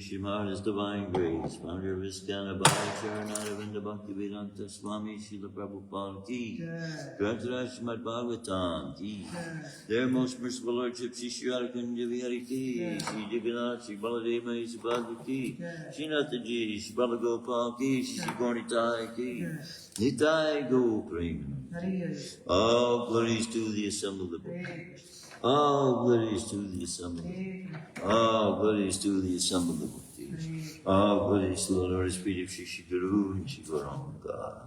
Shrimad His Divine Grace, founder of Iskana Bhakti Bhaktivedanta Swami Srila Prabhupada Ki, Director of Shrimadbhagavatam Ki, their most merciful Lordship Shri Shriarakunja Vihari Ki, Shri Jagannath, Shri Baladeva, Shri Bhadra Ki, Shri Nathaji, Shri Balagopal Ki, Shri Gornitai Ki, Nitai Go Preman. All glories to the assembled devotees. All glories to the assembled devotees. All glories to the assembled devotees. All glories to the Lord Spirit of Shri Guru and Shri Gauranga.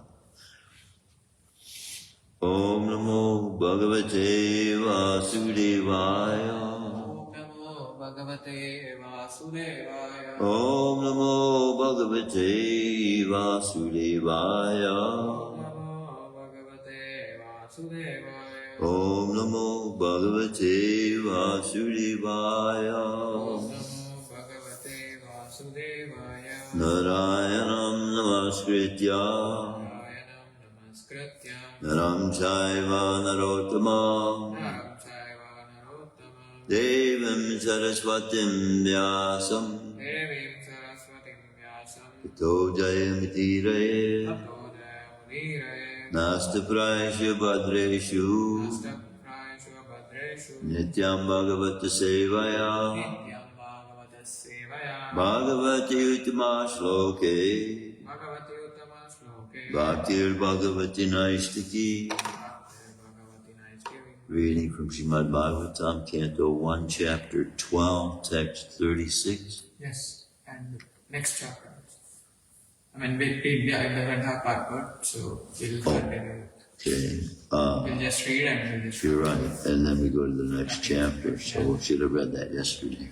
Om Namo Bhagavate Vasudevaya. Om Namo Bhagavate Vasudevaya. Om Namo Bhagavate Vasudevaya. Om Namo Bhagavate Vasudevaya. Om Namo Bhagavate Vasudevaya. Om Namo Bhagavate Vasudevaya. Narayanam Namaskritya Narayanam Namaskritya Naram Chaiva Narottamam Naram Chaiva Narottamam Devam Saraswatim Vyasam Devim Saraswatim Vyasam Tato Jayamiti Tato Jayamudiraye Nasta Praisya Bhadreshu Nasta Praishu Bhadreshu Nityam Bhagavata Sevaya Nityam Bhagavata Sevaya Bhagavati Uttama Shloke Bhagavati Uttama Shloke Bhaktir Bhagavati Naistaki. Bhaktir Bhagavati Naistaki. Reading from Shrimadbhagavatam, Canto 1, Chapter 12, Text 36. Yes, and next chapter. I mean, we doesn't have part, so we'll continue. Okay. We'll just read and we'll just You're right. And then we go to the next chapter. So we should have read that yesterday.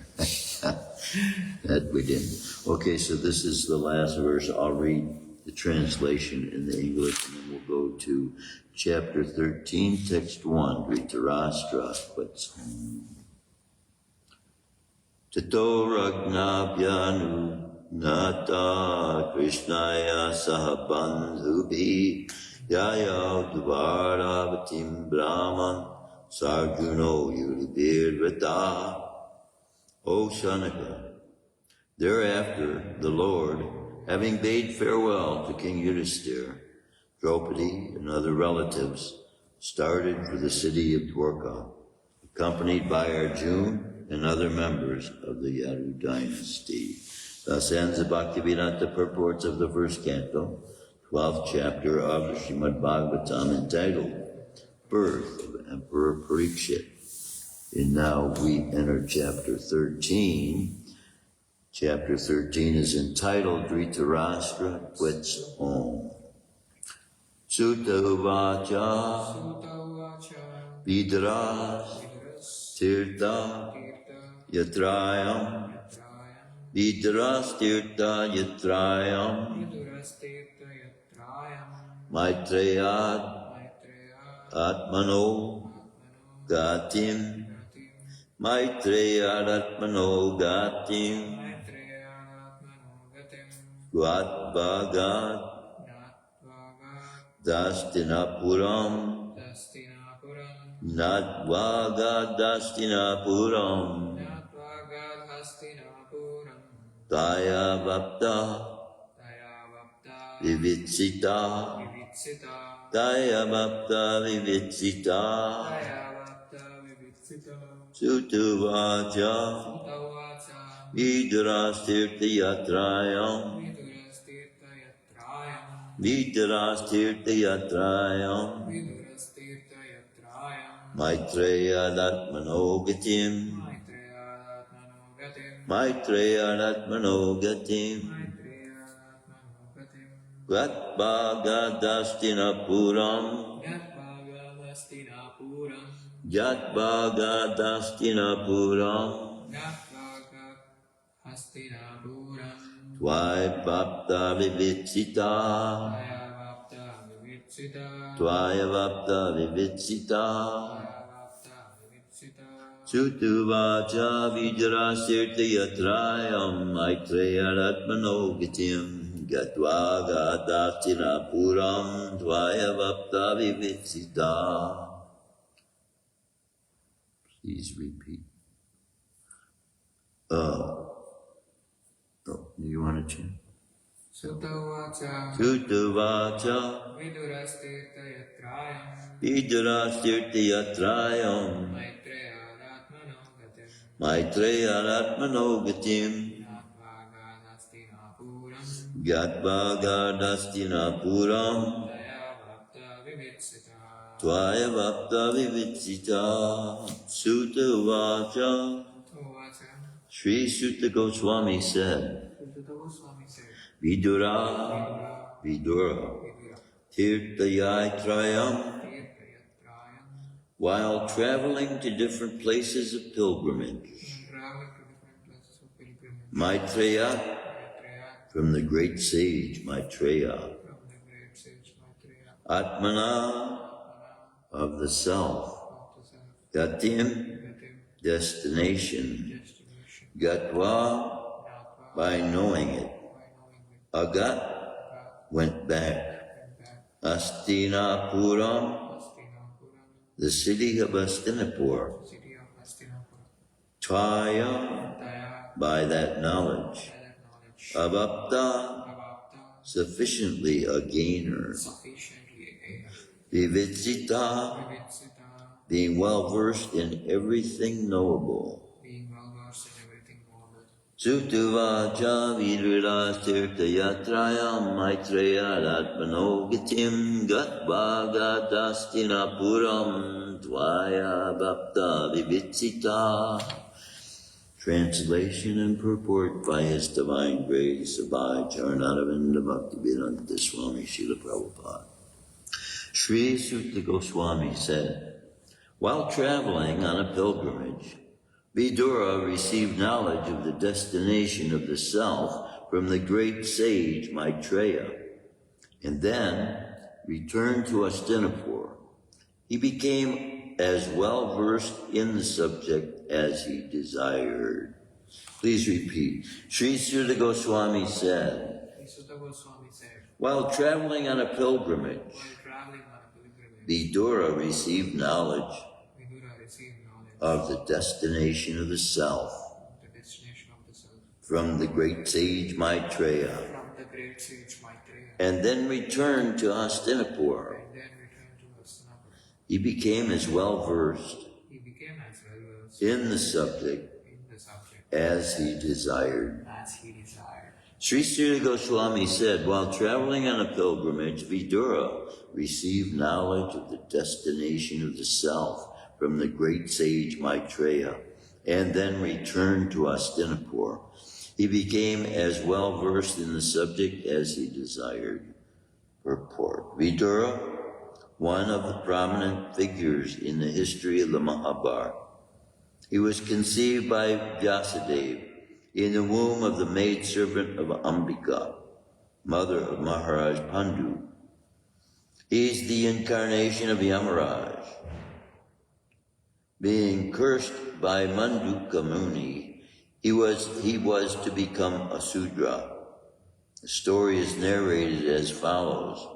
That we didn't. Okay, so this is the last verse. I'll read the translation in the English, and then we'll go to chapter 13, text 1, Dhritarashtra puts home. Tato ragnabhyanu nata krishnaya sahabandhubhi yaya dvaravatim brahman sarjuno yudhibirvata. O Shanaka, thereafter the Lord, having bade farewell to King Yudhisthira, Draupadi and other relatives, started for the city of Dwarka, accompanied by Arjuna and other members of the Yadu dynasty. Thus ends the Bhaktivedanta purports of the first canto, 12th chapter of the Shrimadbhagavatam, entitled Birth of Emperor Parikshit. And now we enter chapter 13. Chapter 13 is entitled Dhritarashtra quits home. Sutta Uvacha Vidras Tirtha Yatrayam Vidras Tirtha Yatrayam Maitreyat Atmano Gatim Maitreyat Atmano Gatim Gvat Bhagat Dastinapuram Natvaga Dastinapuram Daya Vapta Vivitsita Daya Vapta Vivitsita Sutuvacha Vidrastirtha Yatrayam Vidrastirtha Yatrayam Maitreyadatmanogatim Maitreyadatmanogatim Gatbhagadastinapuram Gatbhagadastinapuram Tvayapapta vivitsita Tvayapapta vivitsita Sutuvacha vidrasirtha yatrayam Maitreyadatmanogatim Gatvagadastinapuram Tvayapapta vivitsita. Please repeat. Do you want to chant? Suttavacha Vidurastirtha Yatrayam Maitreyadatmanogatim Gatvagadastinapuram Tvayapapta vivitsita. Suttavacha. Sri Sutta Goswami said, Vidura Tirthayatrayam, while traveling to different places of pilgrimage. Maitreya, from the great sage Maitreya. Atmana, of the self. Gatim, destination. Gatva, by knowing it. Agat, went back. Astinapuram, the city of Astinapur. Tvaya, by that knowledge. Avapta, sufficiently a gainer. Vivitsita, being well versed in everything knowable. Sutuvacha Vidurastirtha Yatrayam Maitreyadatmanogatim Gatvagadastinapuram Tvaya Bhakta Vivitsita. Translation and purport by His Divine Grace Abhay Charanaravinda Bhaktivedanta Swami Srila Prabhupada. Sri Sutta Goswami said, while traveling on a pilgrimage, Vidura received knowledge of the destination of the self from the great sage Maitreya, and then returned to Hastinapur. He became as well versed in the subject as he desired. Please repeat. Sri Sutta Goswami said, while traveling on a pilgrimage, Vidura received knowledge of the destination of the self from the great sage Maitreya, and then returned to Hastinapur. He became as well versed in the subject as he desired. Sri Sutta Goswami said, while traveling on a pilgrimage, Vidura received knowledge of the destination of the self from the great sage Maitreya, and then returned to Hastinapur. He became as well versed in the subject as he desired. Purport. Vidura, one of the prominent figures in the history of the Mahabharata. He was conceived by Vyasadeva in the womb of the maidservant of Ambika, mother of Maharaj Pandu. He is the incarnation of Yamaraj. Being cursed by Manduka Muni, he was to become a Sudra. The story is narrated as follows.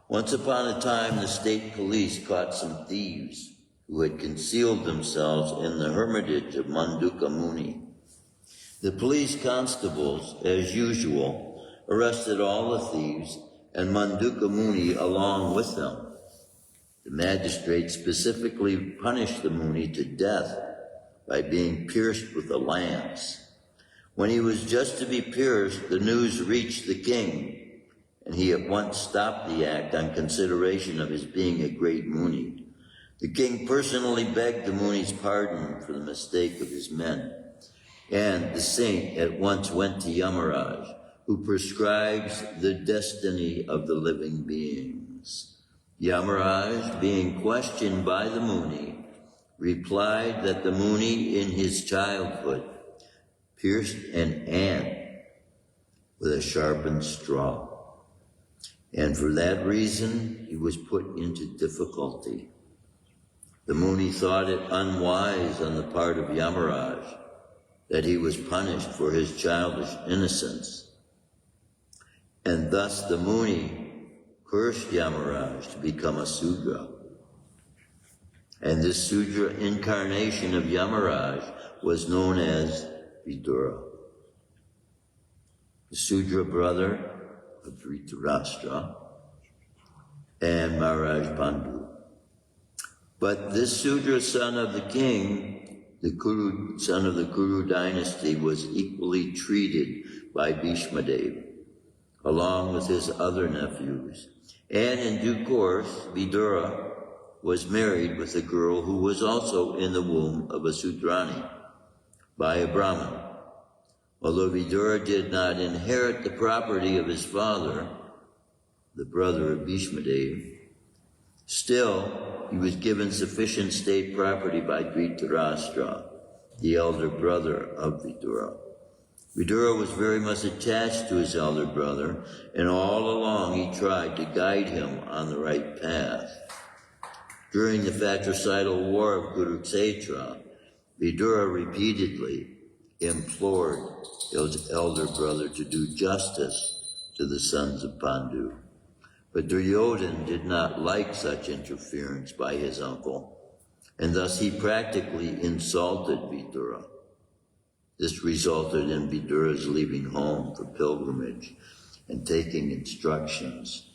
Once upon a time, the state police caught some thieves who had concealed themselves in the hermitage of Manduka Muni. The police constables, as usual, arrested all the thieves and Manduka Muni along with them. The magistrate specifically punished the Muni to death by being pierced with a lance. When he was just to be pierced, the news reached the king, and he at once stopped the act on consideration of his being a great Muni. The king personally begged the Muni's pardon for the mistake of his men, and the saint at once went to Yamaraj, who prescribes the destiny of the living beings. Yamaraj, being questioned by the Muni, replied that the Muni in his childhood pierced an ant with a sharpened straw, and for that reason he was put into difficulty. The Muni thought it unwise on the part of Yamaraj that he was punished for his childish innocence, and thus the Muni cursed Yamaraj to become a Sudra. And this Sudra incarnation of Yamaraj was known as Vidura, the Sudra brother of Dhritarashtra and Maharaj Pandu. But this Sudra son of the king, the Kuru, son of the Kuru dynasty, was equally treated by Bhishmadeva, along with his other nephews. And in due course, Vidura was married with a girl who was also in the womb of a Sudrani by a Brahmin. Although Vidura did not inherit the property of his father, the brother of Bhishmadeva, still he was given sufficient state property by Dhritarashtra, the elder brother of Vidura. Vidura was very much attached to his elder brother, and all along he tried to guide him on the right path. During the fratricidal war of Kurukshetra, Vidura repeatedly implored his elder brother to do justice to the sons of Pandu. But Duryodhana did not like such interference by his uncle, and thus he practically insulted Vidura. This resulted in Vidura's leaving home for pilgrimage and taking instructions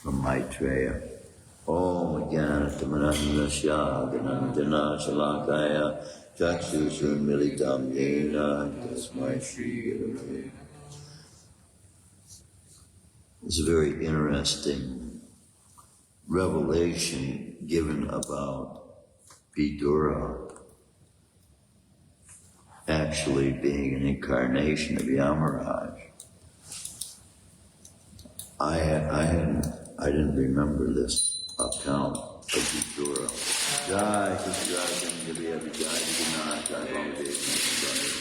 from Maitreya. Om Jnanatamanandasya Ganandana Shalakaya Chakshushu Militam Yena Tasmai Shri Gurave. It's a very interesting revelation given about Vidura actually being an incarnation of Yamaraj. I didn't remember this account of Vidura. Jai Krishna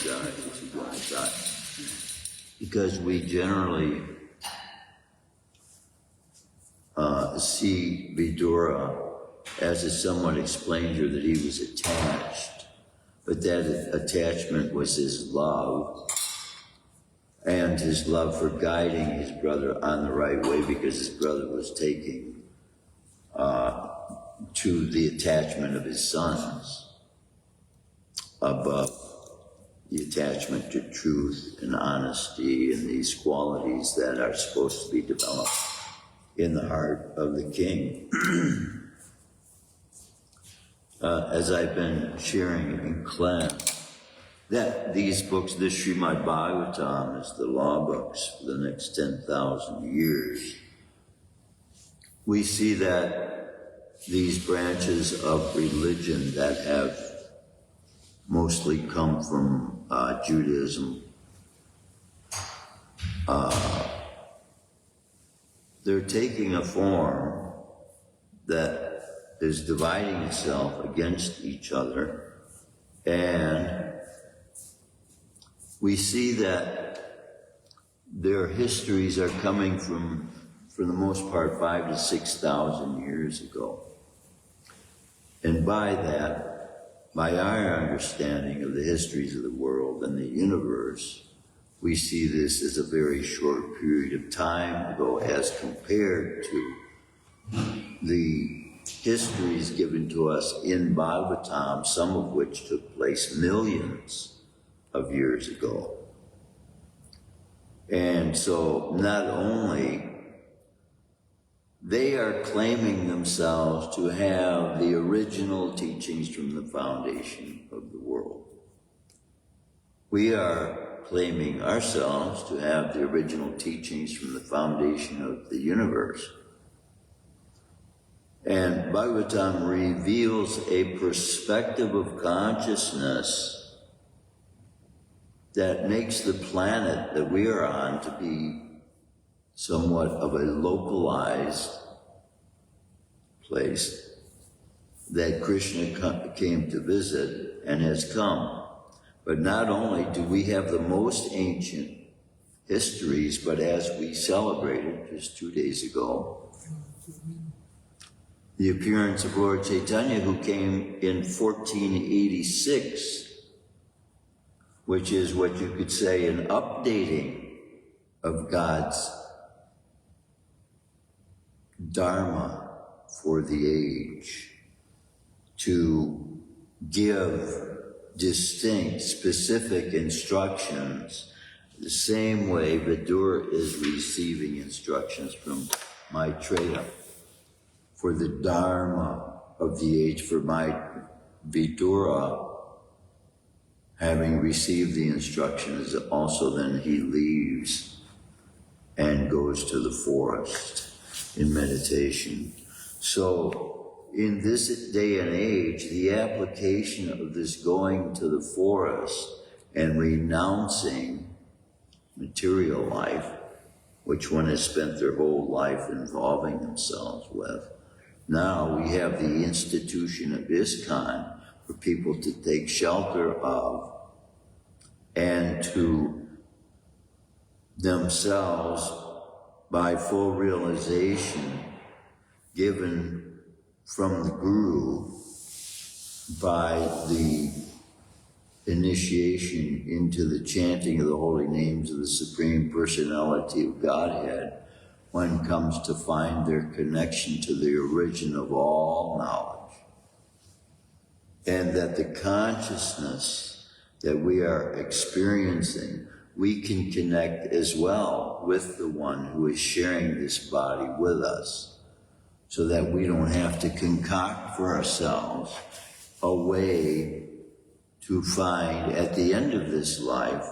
Jai Jai. Because we generally see Vidura as someone explained here that he was attached, but that attachment was his love, and his love for guiding his brother on the right way, because his brother was taking to the attachment of his sons above the attachment to truth and honesty and these qualities that are supposed to be developed in the heart of the king. As I've been sharing in class, that these books, this Shrimadbhagavatam is the law books for the next 10,000 years. We see that these branches of religion that have mostly come from Judaism, they're taking a form that is dividing itself against each other, and we see that their histories are coming from, for the most part, 5,000 to 6,000 years ago. And by that, by our understanding of the histories of the world and the universe, we see this as a very short period of time ago as compared to the histories given to us in Bhagavatam, some of which took place millions of years ago. And so not only they are claiming themselves to have the original teachings from the foundation of the world, we are claiming ourselves to have the original teachings from the foundation of the universe. And Bhagavatam reveals a perspective of consciousness that makes the planet that we are on to be somewhat of a localized place that Krishna came to visit and has come. But not only do we have the most ancient histories, but as we celebrated just 2 days ago, the appearance of Lord Chaitanya, who came in 1486, which is what you could say an updating of God's Dharma for the age, to give distinct, specific instructions the same way Vidura is receiving instructions from Maitreya for the Dharma of the age. For Vidura, having received the instructions, also then he leaves and goes to the forest in meditation. So in this day and age, the application of this going to the forest and renouncing material life, which one has spent their whole life involving themselves with, now we have the institution of ISKCON for people to take shelter of and to themselves, by full realization given from the Guru, by the initiation into the chanting of the holy names of the Supreme Personality of Godhead, one comes to find their connection to the origin of all knowledge. And that the consciousness that we are experiencing, we can connect as well with the one who is sharing this body with us, so that we don't have to concoct for ourselves a way to find at the end of this life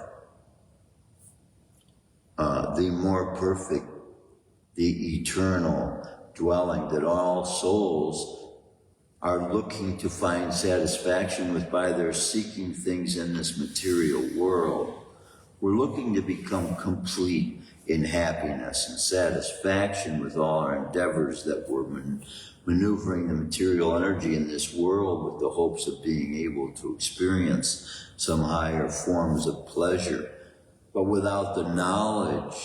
the more perfect, the eternal dwelling that all souls are looking to find satisfaction with by their seeking things in this material world. We're looking to become complete in happiness and satisfaction with all our endeavors that we're maneuvering the material energy in this world with the hopes of being able to experience some higher forms of pleasure. But without the knowledge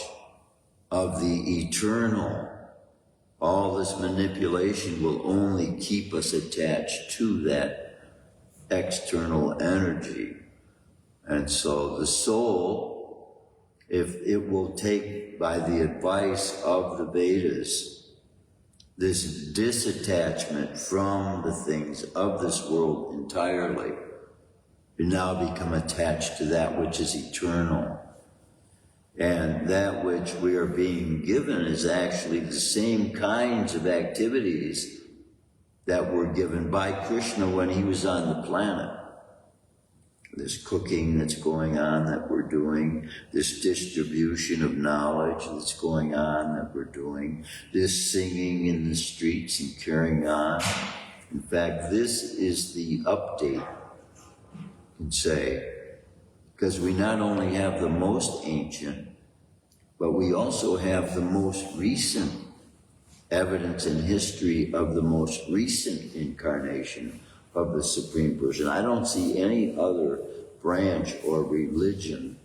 of the eternal, all this manipulation will only keep us attached to that external energy. And so the soul, if it will take, by the advice of the Vedas, this disattachment from the things of this world entirely, we now become attached to that which is eternal. And that which we are being given is actually the same kinds of activities that were given by Krishna when he was on the planet. This cooking that's going on that we're doing, this distribution of knowledge that's going on that we're doing, this singing in the streets and carrying on. In fact, this is the update, you can say, because we not only have the most ancient, but we also have the most recent evidence in history of the most recent incarnation of the Supreme Person. I don't see any other branch or religion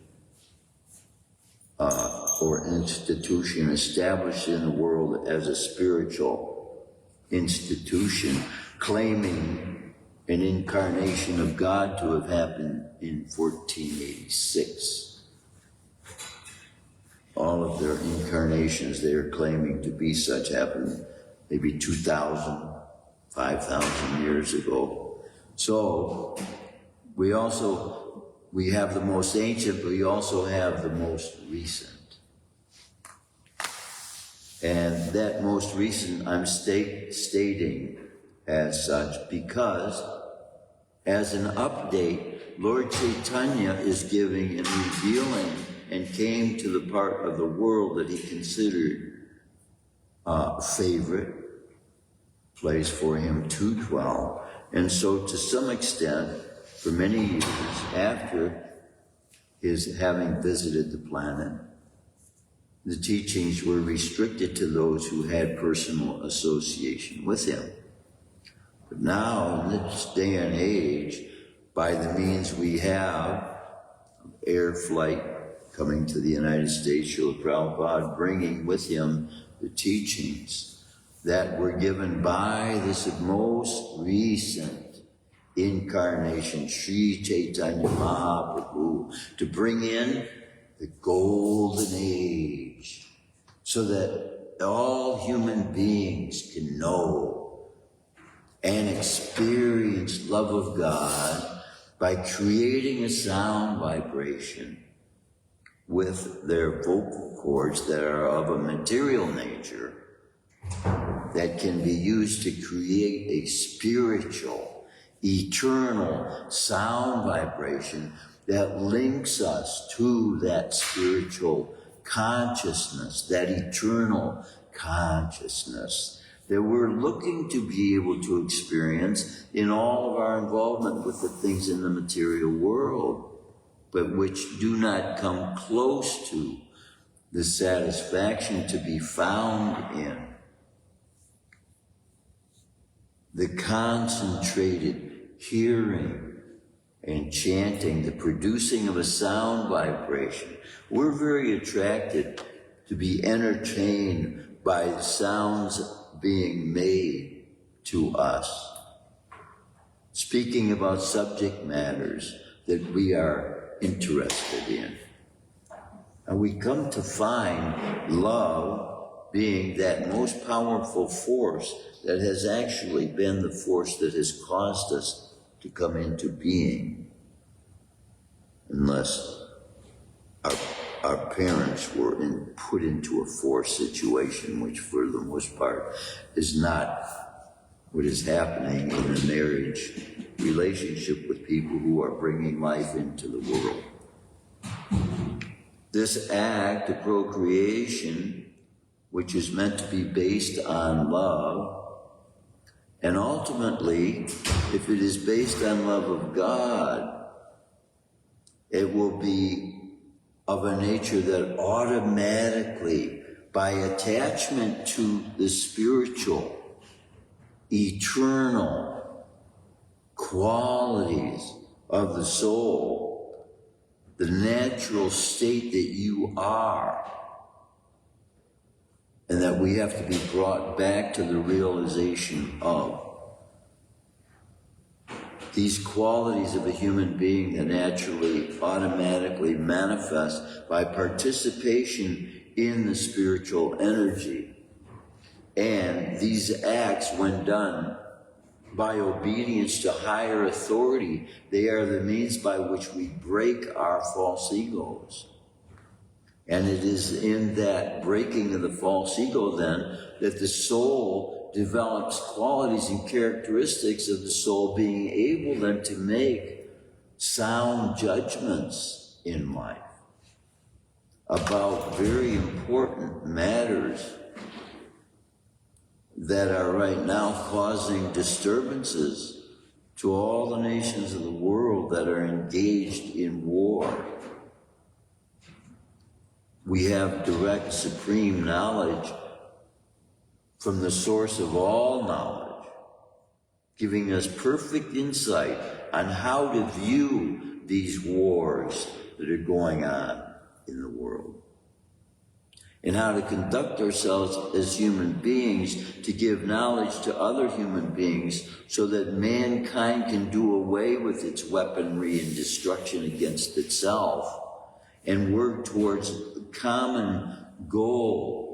or institution established in the world as a spiritual institution claiming an incarnation of God to have happened in 1486. All of their incarnations they are claiming to be such happened maybe 2,000, 5,000 years ago. So we have the most ancient, but we also have the most recent. And that most recent I'm stating as such because as an update, Lord Chaitanya is giving and revealing and came to the part of the world that he considered a favorite place for him to dwell. And so to some extent, for many years after his having visited the planet, the teachings were restricted to those who had personal association with him. But now, in this day and age, by the means we have, air flight coming to the United States, Srila Prabhupada bringing with him the teachings that were given by this most recent incarnation, Sri Chaitanya Mahaprabhu, to bring in the golden age so that all human beings can know and experience love of God by creating a sound vibration with their vocal cords that are of a material nature that can be used to create a spiritual, eternal sound vibration that links us to that spiritual consciousness, that eternal consciousness that we're looking to be able to experience in all of our involvement with the things in the material world, but which do not come close to the satisfaction to be found in the concentrated hearing and chanting, the producing of a sound vibration. We're very attracted to be entertained by sounds being made to us, speaking about subject matters that we are interested in. And we come to find love being that most powerful force that has actually been the force that has caused us to come into being, unless our parents were put into a forced situation, which for the most part is not what is happening in a marriage relationship with people who are bringing life into the world. This act of procreation, which is meant to be based on love, and ultimately, if it is based on love of God, it will be of a nature that automatically, by attachment to the spiritual, eternal qualities of the soul, the natural state that you are, and that we have to be brought back to the realization of. These qualities of a human being that naturally, automatically manifest by participation in the spiritual energy. And these acts, when done by obedience to higher authority, they are the means by which we break our false egos. And it is in that breaking of the false ego, then, that the soul develops qualities and characteristics of the soul being able then to make sound judgments in life about very important matters that are right now causing disturbances to all the nations of the world that are engaged in war. We have direct supreme knowledge from the source of all knowledge, giving us perfect insight on how to view these wars that are going on in the world, and how to conduct ourselves as human beings to give knowledge to other human beings so that mankind can do away with its weaponry and destruction against itself and work towards the common goal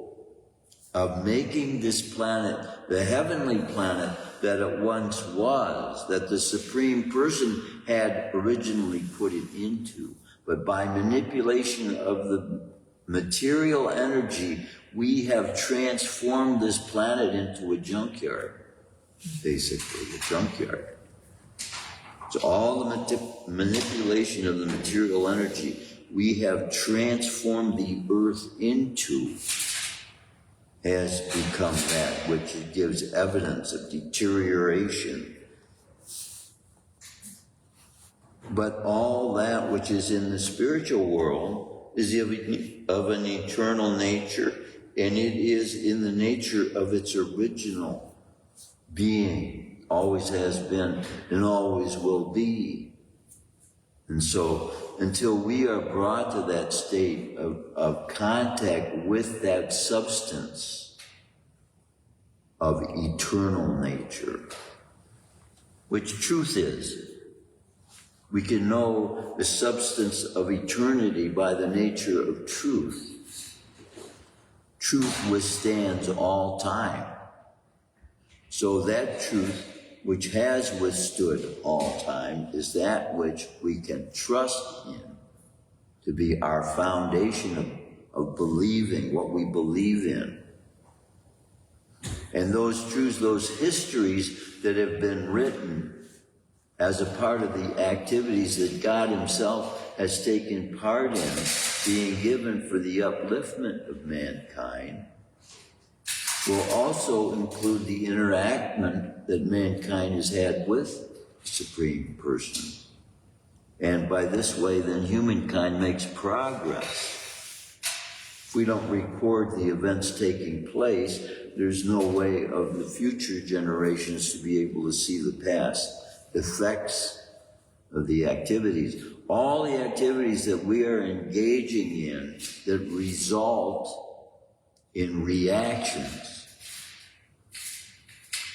of making this planet the heavenly planet that it once was, that the Supreme Person had originally put it into. But by manipulation of the material energy, we have transformed this planet into a junkyard, basically, a junkyard. So all the manipulation of the material energy we have transformed the earth into has become that which gives evidence of deterioration. But all that which is in the spiritual world is of an eternal nature, and it is in the nature of its original being, always has been and always will be. And so, until we are brought to that state of contact with that substance of eternal nature, which truth is, we can know the substance of eternity by the nature of truth. Truth withstands all time. So that truth which has withstood all time is that which we can trust in to be our foundation of believing what we believe in. And those truths, those histories that have been written as a part of the activities that God Himself has taken part in, being given for the upliftment of mankind, will also include the interaction that mankind has had with the Supreme Person. And by this way, then, humankind makes progress. If we don't record the events taking place, there's no way of the future generations to be able to see the past effects of the activities. All the activities that we are engaging in that result in reactions.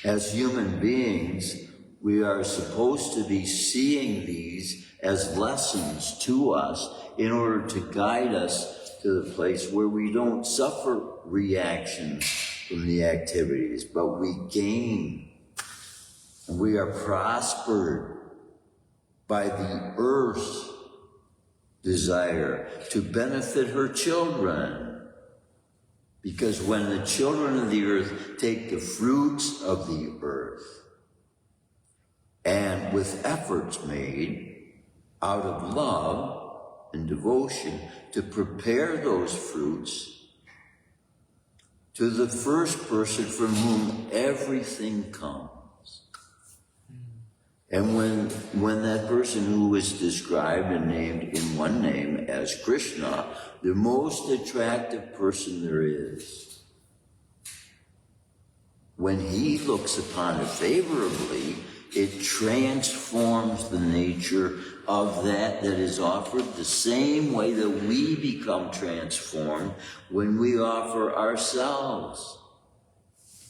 As human beings, we are supposed to be seeing these as lessons to us in order to guide us to the place where we don't suffer reactions from the activities, but we gain. And we are prospered by the earth's desire to benefit her children. Because when the children of the earth take the fruits of the earth, and with efforts made out of love and devotion to prepare those fruits to the first person from whom everything comes. And when that person who is described and named in one name as Krishna, the most attractive person there is, when he looks upon it favorably, it transforms the nature of that is offered the same way that we become transformed when we offer ourselves.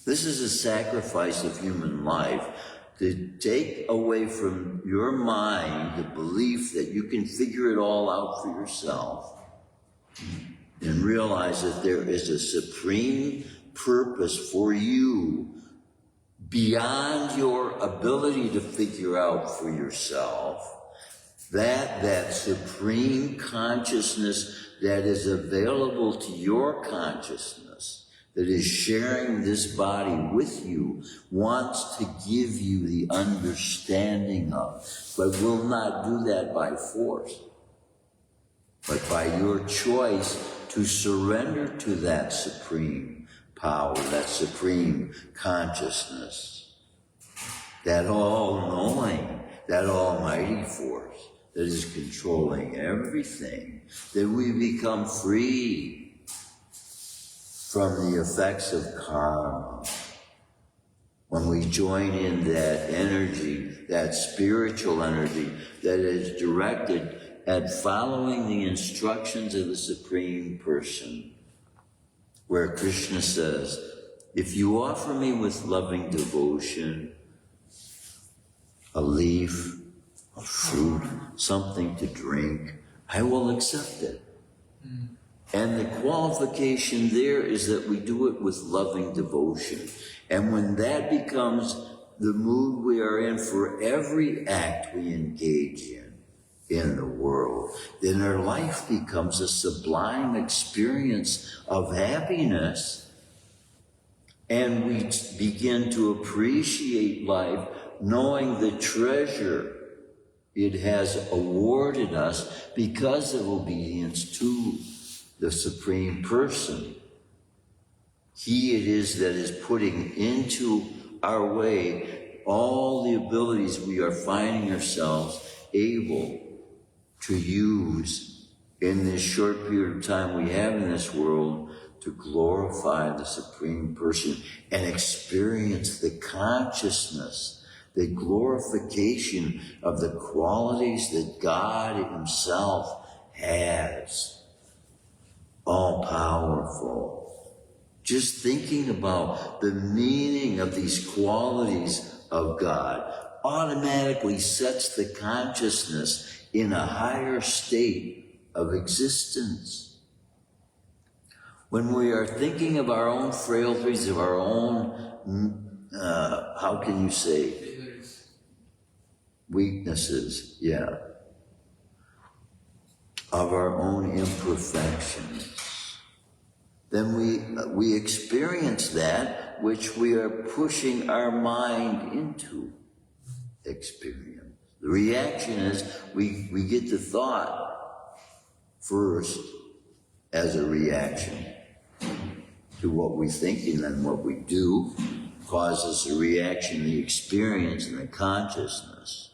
This is a sacrifice of human life, to take away from your mind the belief that you can figure it all out for yourself and realize that there is a supreme purpose for you beyond your ability to figure out for yourself. That supreme consciousness that is available to your consciousness, that is sharing this body with you, wants to give you the understanding of, but will not do that by force, but by your choice to surrender to that supreme power, that supreme consciousness, that all-knowing, that almighty force that is controlling everything, that we become free from the effects of karma. When we join in that energy, that spiritual energy that is directed at following the instructions of the Supreme Person, where Krishna says, if you offer me with loving devotion a leaf, a fruit, something to drink, I will accept it. And the qualification there is that we do it with loving devotion. And when that becomes the mood we are in for every act we engage in the world, then our life becomes a sublime experience of happiness. And we begin to appreciate life, knowing the treasure it has awarded us because of obedience to the Supreme Person. He it is that is putting into our way all the abilities we are finding ourselves able to use in this short period of time we have in this world to glorify the Supreme Person and experience the consciousness, the glorification of the qualities that God Himself has. All-powerful. Just thinking about the meaning of these qualities of God automatically sets the consciousness in a higher state of existence. When we are thinking of our own frailties, of our own, how can you say? Weaknesses, yeah. Of our own imperfections, then we experience that which we are pushing our mind into experience. The reaction is we get the thought first as a reaction to what we think, and then what we do causes a reaction, the experience, and the consciousness.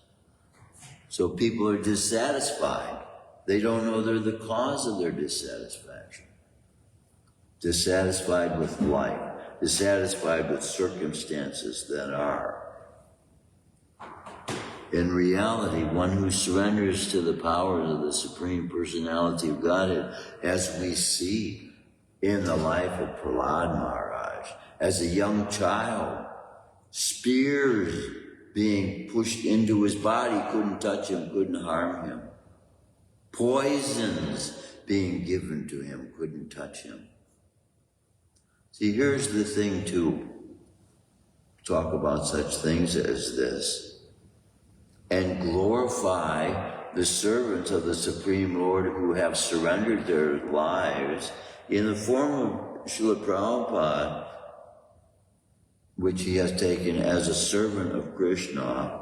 So people are dissatisfied. They don't know they're the cause of their dissatisfaction. Dissatisfied with life, dissatisfied with circumstances that are. In reality, one who surrenders to the powers of the Supreme Personality of Godhead, as we see in the life of Prahlad Maharaj, as a young child, spears being pushed into his body, couldn't touch him, couldn't harm him. Poisons being given to him, couldn't touch him. See, here's the thing to talk about such things as this and glorify the servants of the Supreme Lord who have surrendered their lives in the form of Srila Prabhupada, which he has taken as a servant of Krishna.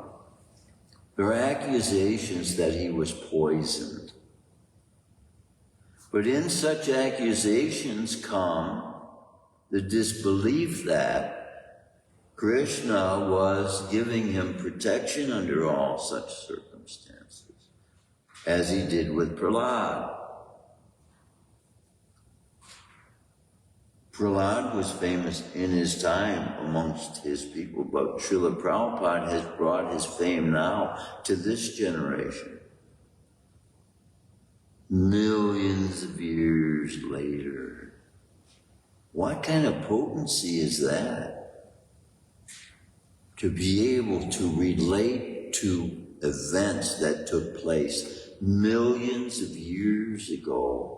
There are accusations that he was poisoned. But in such accusations come the disbelief that Krishna was giving him protection under all such circumstances, as he did with Prahlad. Prahlad was famous in his time amongst his people, but Srila Prabhupada has brought his fame now to this generation. Millions of years later. What kind of potency is that? To be able to relate to events that took place millions of years ago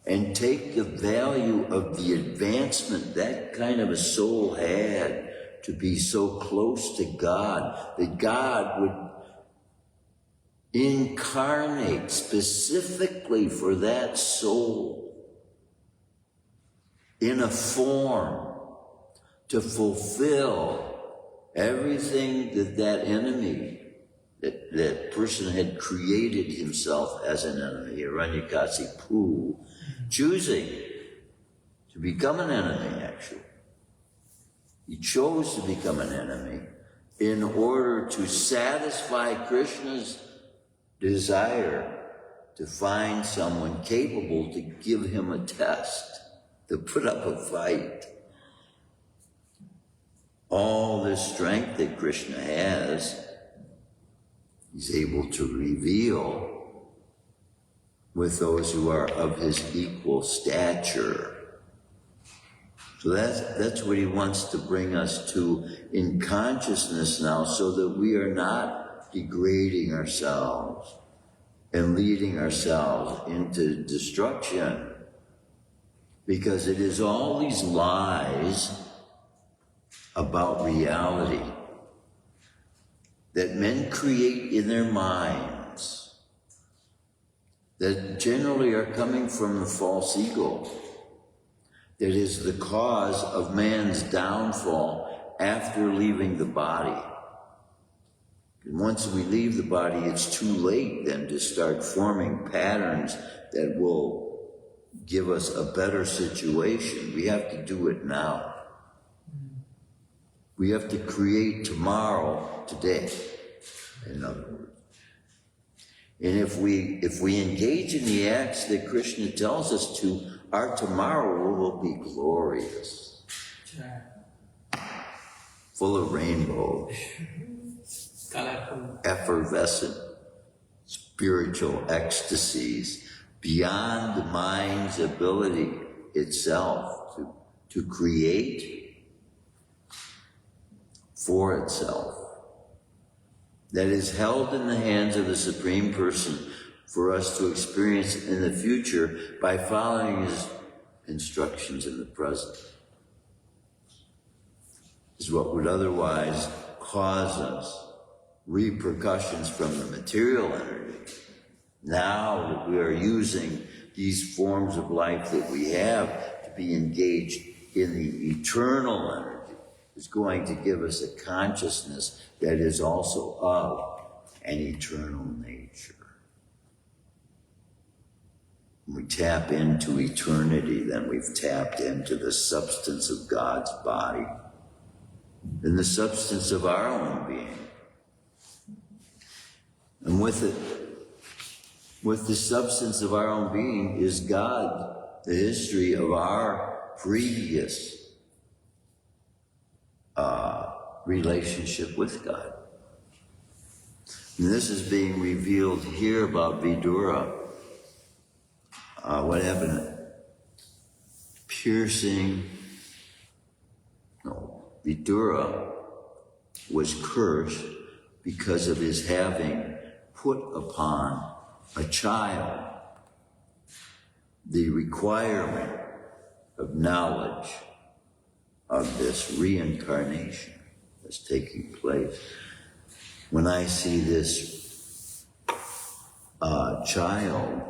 and take the value of the advancement that kind of a soul had to be so close to God, that God would incarnate specifically for that soul in a form to fulfill everything that enemy, that person had created himself as an enemy, Hiranyakasipu, choosing to become an enemy, actually. He chose to become an enemy in order to satisfy Krishna's desire to find someone capable to give him a test, to put up a fight. All this strength that Krishna has, he's able to reveal with those who are of his equal stature. So that's what he wants to bring us to in consciousness now, so that we are not degrading ourselves and leading ourselves into destruction. Because it is all these lies about reality that men create in their minds that generally are coming from the false ego, that is the cause of man's downfall after leaving the body. And once we leave the body, it's too late then to start forming patterns that will give us a better situation. We have to do it now. We have to create tomorrow, today, in other words. And if we engage in the acts that Krishna tells us to, our tomorrow will be glorious. Full of rainbows. Effervescent spiritual ecstasies beyond the mind's ability itself to create for itself, that is held in the hands of the Supreme Person for us to experience in the future by following his instructions in the present. Is what would otherwise cause us repercussions from the material energy. Now that we are using these forms of life that we have to be engaged in the eternal energy, is going to give us a consciousness that is also of an eternal nature. When we tap into eternity, then we've tapped into the substance of God's body and the substance of our own being. And with it, with the substance of our own being is God, the history of our previous relationship with God. And this is being revealed here about Vidura. What happened? Vidura was cursed because of his having put upon a child the requirement of knowledge of this reincarnation that's taking place. When I see this child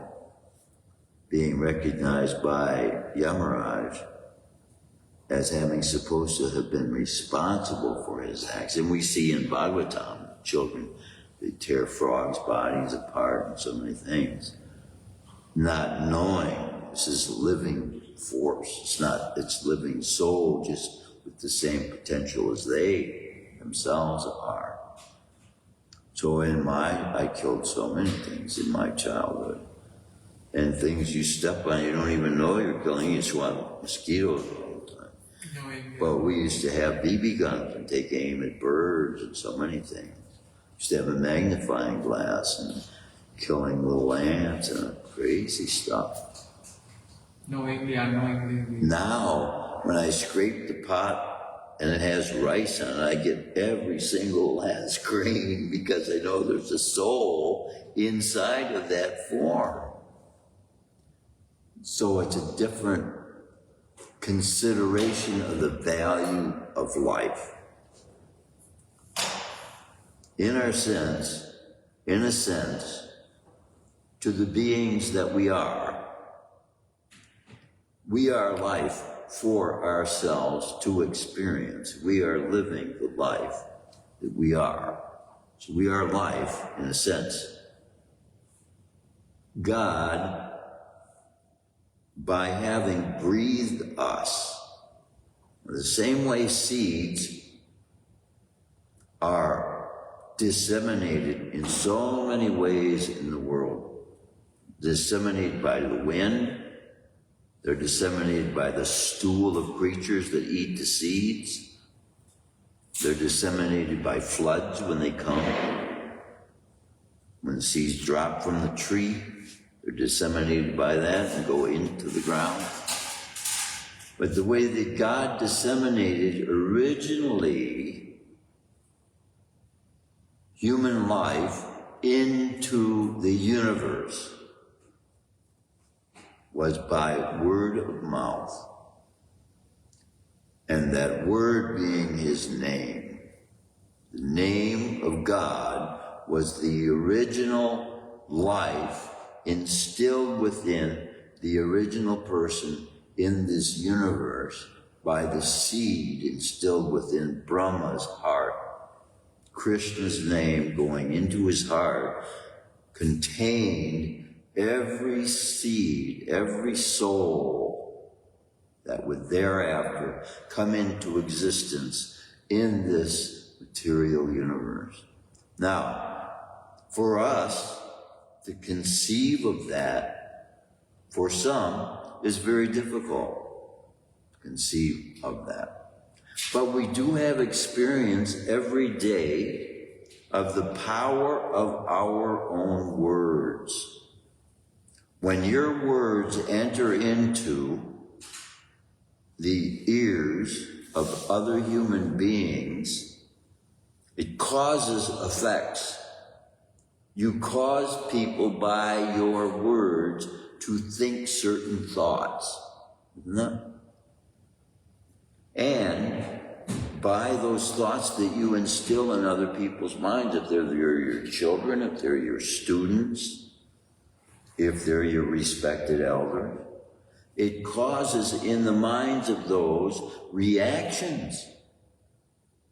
being recognized by Yamaraj as having supposed to have been responsible for his acts, and we see in Bhagavatam, children, they tear frogs' bodies apart and so many things, not knowing this is a living force. It's living soul, just with the same potential as they themselves are. So I killed so many things in my childhood. And things you step on, you don't even know you're killing. You swat mosquitoes all the time. But we used to have BB guns and take aim at birds and so many things. Used to have a magnifying glass and killing little ants and crazy stuff. Knowingly, unknowingly. Now, when I scrape the pot and it has rice on it, I get every single last grain because I know there's a soul inside of that form. So it's a different consideration of the value of life. In a sense, to the beings that we are life for ourselves to experience. We are living the life that we are. So we are life, in a sense. God, by having breathed us, the same way seeds are disseminated in so many ways in the world. Disseminated by the wind, they're disseminated by the stool of creatures that eat the seeds. They're disseminated by floods when they come. When the seeds drop from the tree, they're disseminated by that and go into the ground. But the way that God disseminated originally human life into the universe was by word of mouth. And that word being his name. The name of God was the original life instilled within the original person in this universe by the seed instilled within Brahma's heart. Krishna's name going into his heart contained every seed, every soul that would thereafter come into existence in this material universe. Now, for us to conceive of that, for some, is very difficult to conceive of that. But we do have experience every day of the power of our own words. When your words enter into the ears of other human beings, it causes effects. You cause people by your words to think certain thoughts. Isn't that? And by those thoughts that you instill in other people's minds, if they're your children, if they're your students, if they're your respected elders, it causes in the minds of those reactions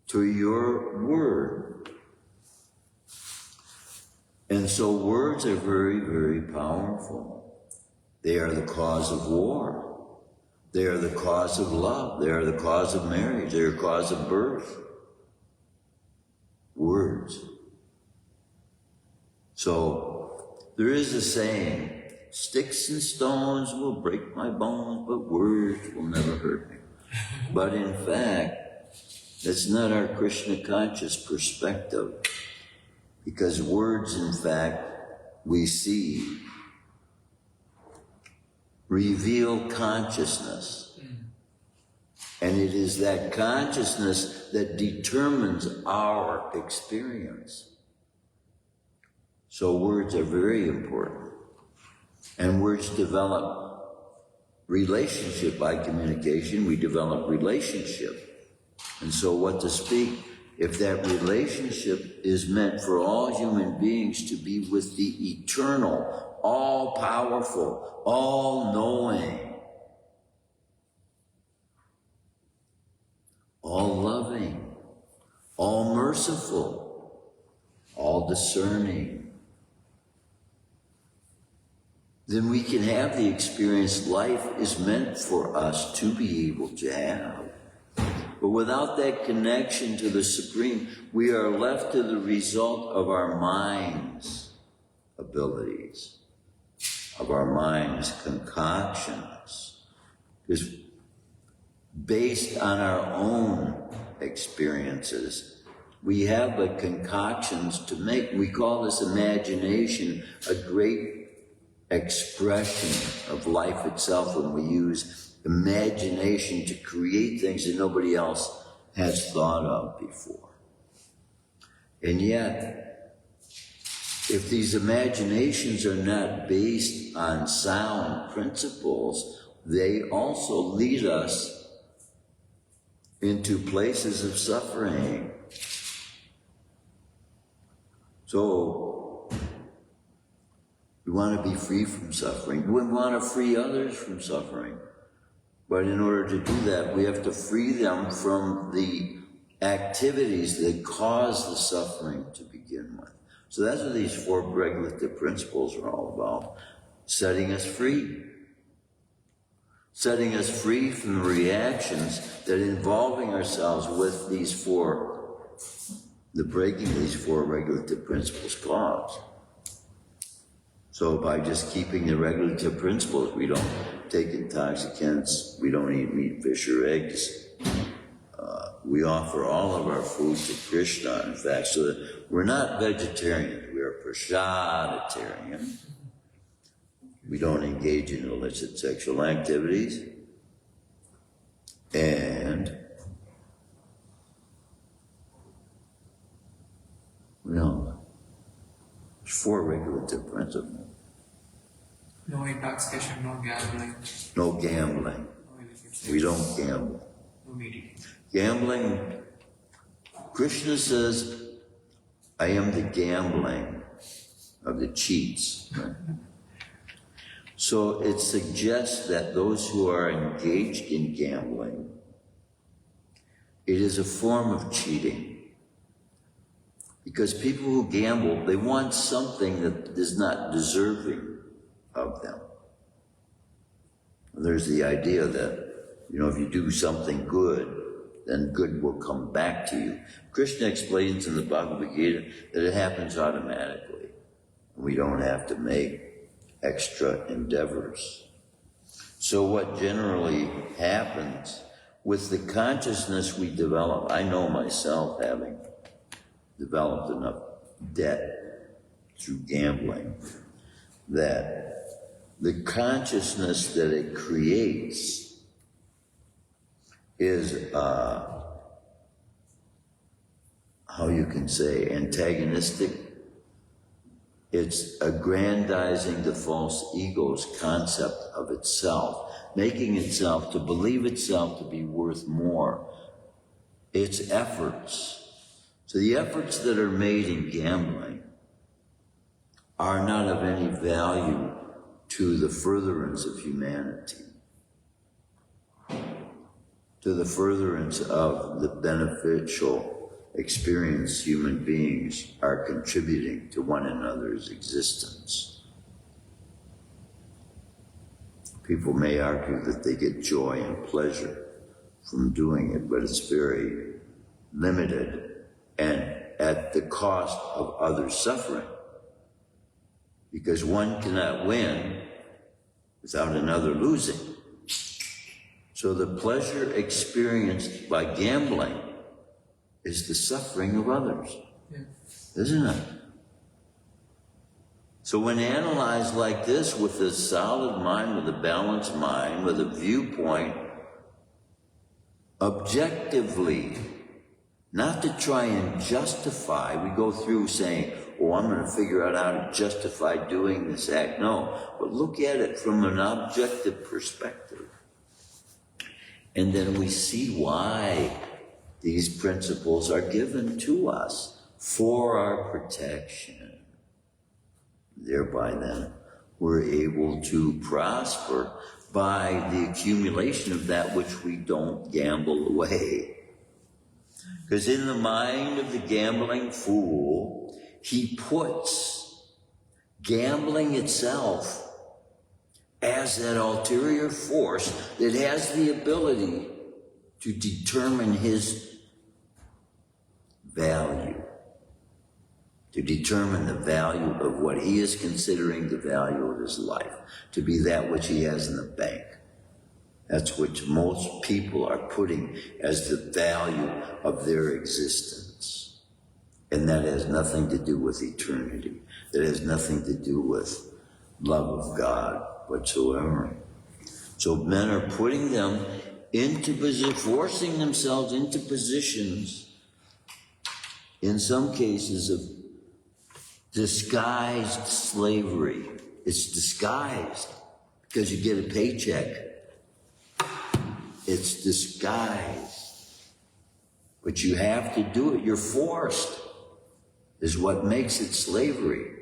to your word. And so words are very, very powerful. They are the cause of war. They are the cause of love. They are the cause of marriage. They are the cause of birth. Words. So there is a saying, sticks and stones will break my bones, but words will never hurt me. But in fact, that's not our Krishna conscious perspective. Because words, in fact, we see, reveal consciousness. And it is that consciousness that determines our experience. So words are very important. And words develop relationship by communication. We develop relationship. And so what to speak, if that relationship is meant for all human beings to be with the eternal, all-powerful, all-knowing, all-loving, all-merciful, all-discerning, then we can have the experience life is meant for us to be able to have. But without that connection to the Supreme, we are left to the result of our mind's abilities, of our mind's concoctions. Because based on our own experiences, we have but concoctions to make. We call this imagination a great expression of life itself when we use imagination to create things that nobody else has thought of before. And yet, if these imaginations are not based on sound principles, they also lead us into places of suffering. So, we want to be free from suffering. We want to free others from suffering. But in order to do that, we have to free them from the activities that cause the suffering to begin with. So that's what these four regulative principles are all about. Setting us free. Setting us free from the reactions that involving ourselves with the breaking of these four regulative principles cause. So by just keeping the regulative principles, we don't take intoxicants, we don't eat meat, fish, or eggs. We offer all of our food to Krishna, in fact, so that we're not vegetarian, we are prasaditarian. We don't engage in illicit sexual activities. And there's four regulative principles. No intoxication, no gambling. No gambling. We don't gamble. No meeting. Gambling, Krishna says, I am the gambling of the cheats. Right? So it suggests that those who are engaged in gambling, it is a form of cheating. Because people who gamble, they want something that is not deserving of them. There's the idea that, if you do something good, then good will come back to you. Krishna explains in the Bhagavad Gita that it happens automatically. We don't have to make extra endeavors. So what generally happens with the consciousness we develop, I know myself having developed enough debt through gambling, that the consciousness that it creates is, how you can say, antagonistic. It's aggrandizing the false ego's concept of itself, making itself to believe itself to be worth more. Its efforts. So the efforts that are made in gambling are not of any value to the furtherance of humanity, to the furtherance of the beneficial experience human beings are contributing to one another's existence. People may argue that they get joy and pleasure from doing it, but it's very limited and at the cost of others' suffering. Because one cannot win without another losing. So the pleasure experienced by gambling is the suffering of others, isn't it? So when analyzed like this, with a solid mind, with a balanced mind, with a viewpoint, objectively, not to try and justify, we go through saying, oh, I'm going to figure out how to justify doing this act. No, but look at it from an objective perspective. And then we see why these principles are given to us for our protection. Thereby then, we're able to prosper by the accumulation of that which we don't gamble away. Because in the mind of the gambling fool, he puts gambling itself as that ulterior force that has the ability to determine his value. to determine the value of what he is considering the value of his life, to be that which he has in the bank. That's what most people are putting as the value of their existence. And that has nothing to do with eternity. That has nothing to do with love of God whatsoever. So men are putting them into position, forcing themselves into positions, in some cases, of disguised slavery. It's disguised because you get a paycheck. It's disguised. But you have to do it. You're forced, is what makes it slavery.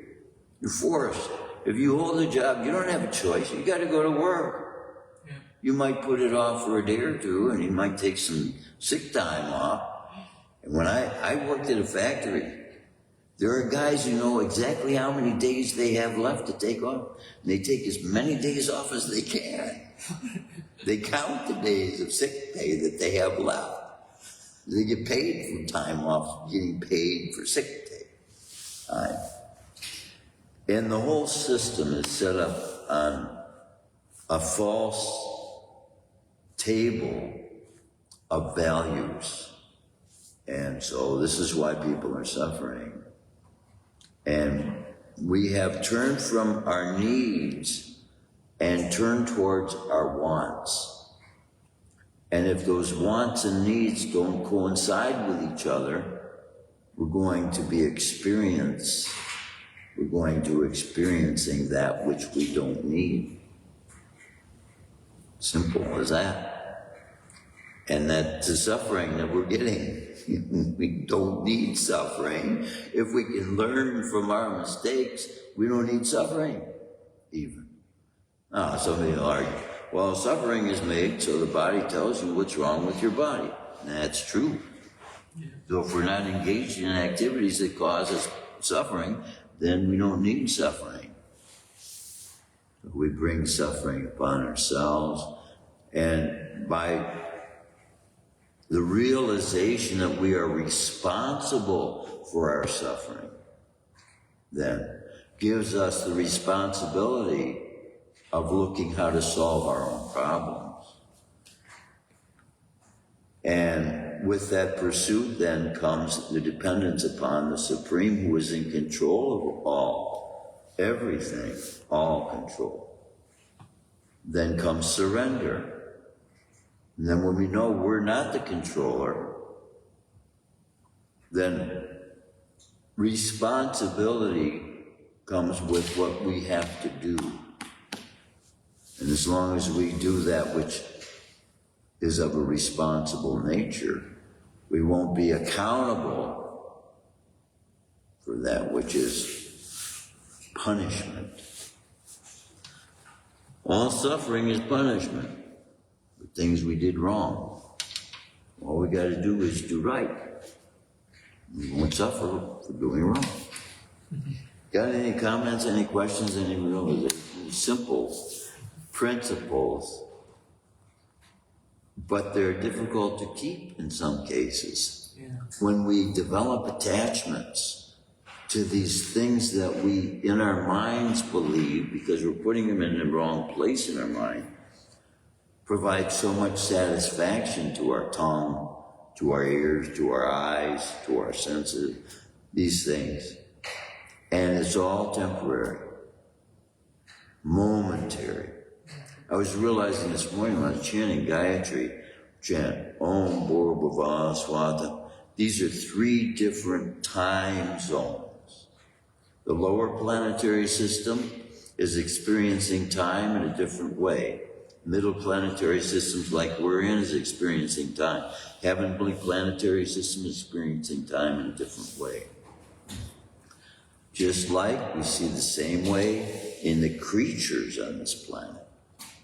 You're forced. If you hold a job, you don't have a choice. You got to go to work. Yeah. You might put it off for a day or two, and you might take some sick time off. And when I worked at a factory, there are guys who know exactly how many days they have left to take off. And they take as many days off as they can. They count the days of sick pay that they have left. They get paid for time off, getting paid for sick pay. And the whole system is set up on a false table of values. And so this is why people are suffering. And we have turned from our needs and turned towards our wants. And if those wants and needs don't coincide with each other, we're going to experiencing that which we don't need. Simple as that. And that's the suffering that we're getting. We don't need suffering. If we can learn from our mistakes, we don't need suffering, even. Now, somebody will argue, well, suffering is made so the body tells you what's wrong with your body. And that's true. Yeah. So if we're not engaged in activities that cause us suffering, then we don't need suffering. We bring suffering upon ourselves, and by the realization that we are responsible for our suffering, then gives us the responsibility of looking how to solve our own problems. And with that pursuit then comes the dependence upon the Supreme, who is in control of all, everything, all control. Then comes surrender. And then when we know we're not the controller, then responsibility comes with what we have to do. And as long as we do that which is of a responsible nature, we won't be accountable for that which is punishment. All suffering is punishment. Things we did wrong. All we got to do is do right. We won't suffer for doing wrong. Got any comments, any questions, any realizations? Simple principles, but they're difficult to keep in some cases. Yeah. When we develop attachments to these things that we, in our minds, believe, because we're putting them in the wrong place in our mind, provide so much satisfaction to our tongue, to our ears, to our eyes, to our senses, these things. And it's all temporary, momentary. I was realizing this morning when I was chanting Gayatri, chant Om Bhurabhava Swata. These are 3 different time zones. The lower planetary system is experiencing time in a different way. Middle planetary systems like we're in is experiencing time. Heavenly planetary system is experiencing time in a different way. Just like we see the same way in the creatures on this planet.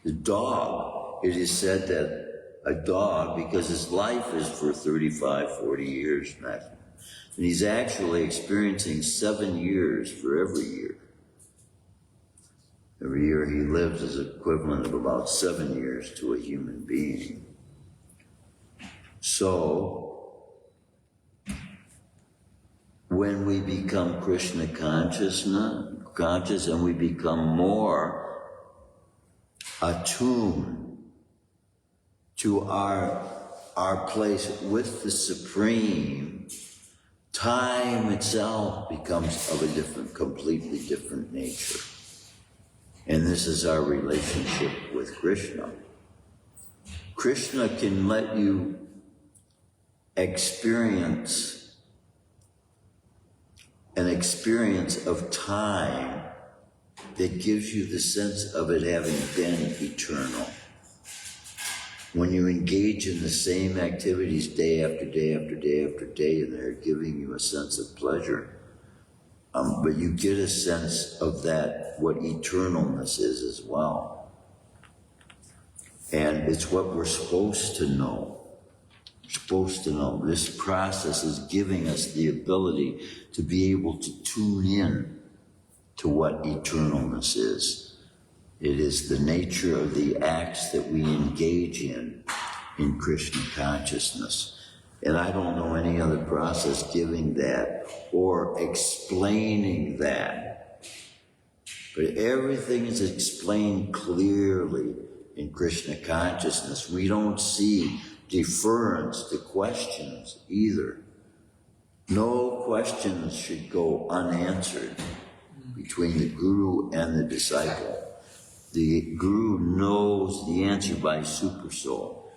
The dog, it is said that a dog, because his life is for 35, 40 years maximum, and he's actually experiencing 7 years for every year. Every year he lives is equivalent of about 7 years to a human being. So, when we become Krishna conscious and we become more attuned to our place with the Supreme, time itself becomes of a completely different nature. And this is our relationship with Krishna. Krishna can let you experience an experience of time that gives you the sense of it having been eternal. When you engage in the same activities day after day after day after day, and they're giving you a sense of pleasure, but you get a sense of that, what eternalness is as well. And it's what we're supposed to know. We're supposed to know. This process is giving us the ability to be able to tune in to what eternalness is. It is the nature of the acts that we engage in Krishna consciousness. And I don't know any other process giving that or explaining that. But everything is explained clearly in Krishna consciousness. We don't see deference to questions either. No questions should go unanswered between the guru and the disciple. The guru knows the answer by supersoul.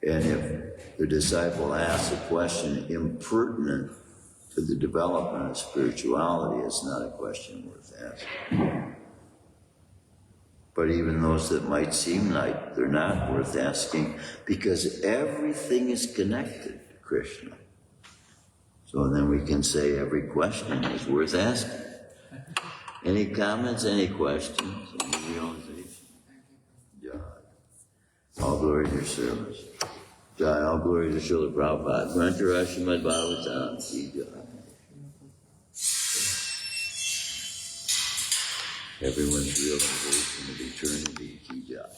And if the disciple asks a question impertinent to the development of spirituality, it's not a question worth asking. But even those that might seem like they're not worth asking, because everything is connected to Krishna. So then we can say every question is worth asking. Any comments, any questions, any realization? Jai. All glory to your service. Jai, all glory to Srila Prabhupada. Granta Shrimadbhagavatam. Ki Jai. Everyone's realization of eternity. Ki Jai.